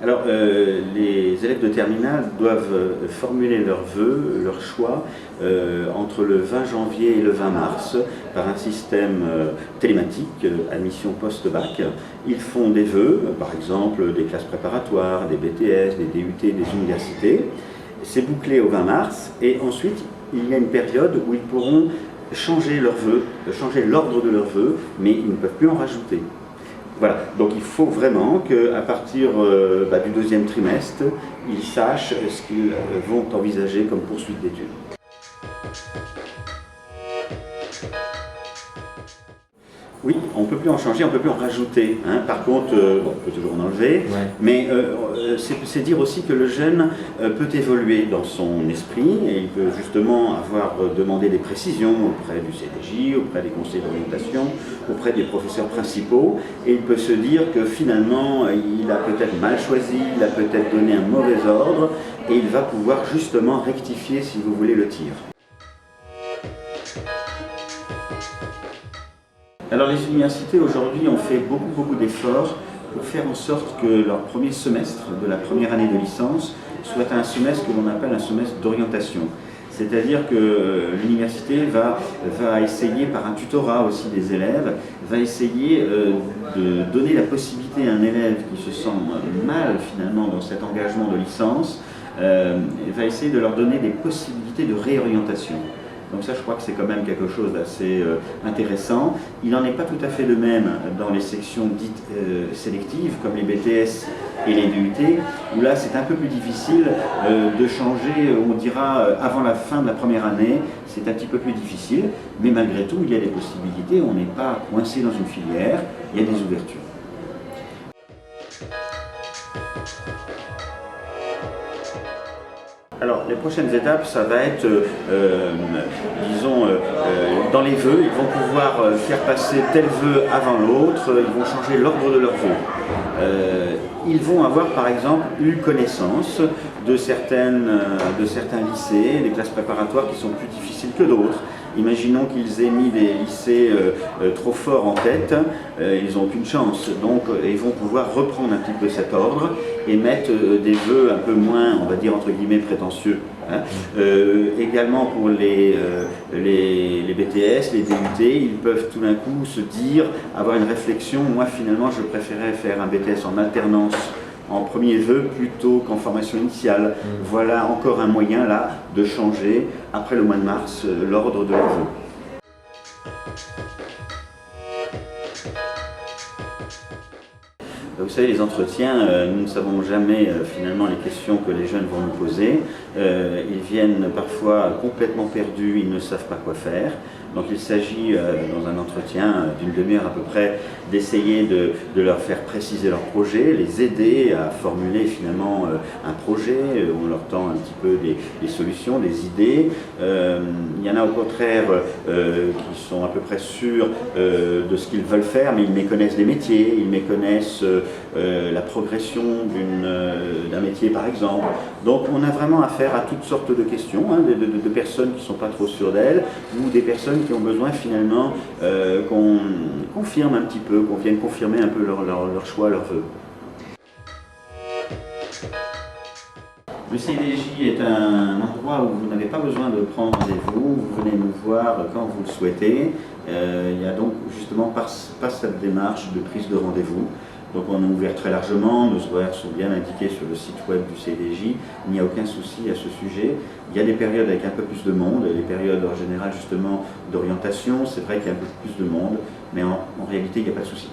Alors, les élèves de terminale doivent formuler leurs vœux, leurs choix, entre le 20 janvier et le 20 mars, par un système télématique, admission post-bac. Ils font des vœux, par exemple des classes préparatoires, des BTS, des DUT, des universités. C'est bouclé au 20 mars, et ensuite, il y a une période où ils pourront changer leurs vœux, changer l'ordre de leurs vœux, mais ils ne peuvent plus en rajouter. Voilà, donc il faut vraiment qu'à partir du deuxième trimestre, ils sachent ce qu'ils vont envisager comme poursuite d'études. Oui, on ne peut plus en changer, on ne peut plus en rajouter. Hein. Par contre, on peut toujours en enlever, ouais. Mais c'est dire aussi que le jeune peut évoluer dans son esprit et il peut justement avoir demandé des précisions auprès du CDJ, auprès des conseils d'orientation, auprès des professeurs principaux, et il peut se dire que finalement il a peut-être mal choisi, il a peut-être donné un mauvais ordre, et il va pouvoir justement rectifier, si vous voulez, le tir. Alors les universités aujourd'hui ont fait beaucoup d'efforts pour faire en sorte que leur premier semestre de la première année de licence soit un semestre que l'on appelle un semestre d'orientation. C'est-à-dire que l'université va essayer, par un tutorat aussi des élèves, va essayer de donner la possibilité à un élève qui se sent mal finalement dans cet engagement de licence, va essayer de leur donner des possibilités de réorientation. Donc ça, je crois que c'est quand même quelque chose d'assez intéressant. Il n'en est pas tout à fait de même dans les sections dites sélectives, comme les BTS et les DUT, où là, c'est un peu plus difficile de changer, on dira, avant la fin de la première année. C'est un petit peu plus difficile, mais malgré tout, il y a des possibilités. On n'est pas coincé dans une filière, il y a des ouvertures. Alors, les prochaines étapes, ça va être, disons, dans les vœux, ils vont pouvoir faire passer tel vœu avant l'autre, ils vont changer l'ordre de leurs vœux. Ils vont avoir, par exemple, eu connaissance de certains lycées, des classes préparatoires qui sont plus difficiles que d'autres. Imaginons qu'ils aient mis des lycées trop forts en tête, ils n'ont aucune chance. Donc ils vont pouvoir reprendre un petit peu cet ordre et mettre des vœux un peu moins, on va dire entre guillemets, prétentieux. Hein. Également pour les BTS, les DUT, ils peuvent tout d'un coup se dire, avoir une réflexion, moi finalement je préférais faire un BTS en alternance en premier vœu plutôt qu'en formation initiale. Voilà encore un moyen là de changer, après le mois de mars, l'ordre de leurs vœux. Vous savez, les entretiens, nous ne savons jamais finalement les questions que les jeunes vont nous poser. Ils viennent parfois complètement perdus, ils ne savent pas quoi faire. Donc il s'agit dans un entretien d'une demi-heure à peu près d'essayer de leur faire préciser leur projet, les aider à formuler finalement un projet. On leur tend un petit peu des solutions, des idées. Il y en a au contraire qui sont à peu près sûrs de ce qu'ils veulent faire, mais ils méconnaissent des métiers, ils méconnaissent la progression d'un métier par exemple. Donc on a vraiment affaire à toutes sortes de questions, hein, de personnes qui ne sont pas trop sûres d'elles, ou des personnes qui ont besoin finalement qu'on confirme un petit peu, qu'on vienne confirmer un peu leur choix, leurs vœux. Le CDJ est un endroit où vous n'avez pas besoin de prendre rendez-vous, vous venez nous voir quand vous le souhaitez. Il y a donc justement pas cette démarche de prise de rendez-vous. Donc on est ouvert très largement, nos horaires sont bien indiqués sur le site web du CDJ, il n'y a aucun souci à ce sujet. Il y a des périodes avec un peu plus de monde, les périodes en général justement d'orientation, c'est vrai qu'il y a un peu plus de monde, mais en réalité il n'y a pas de souci.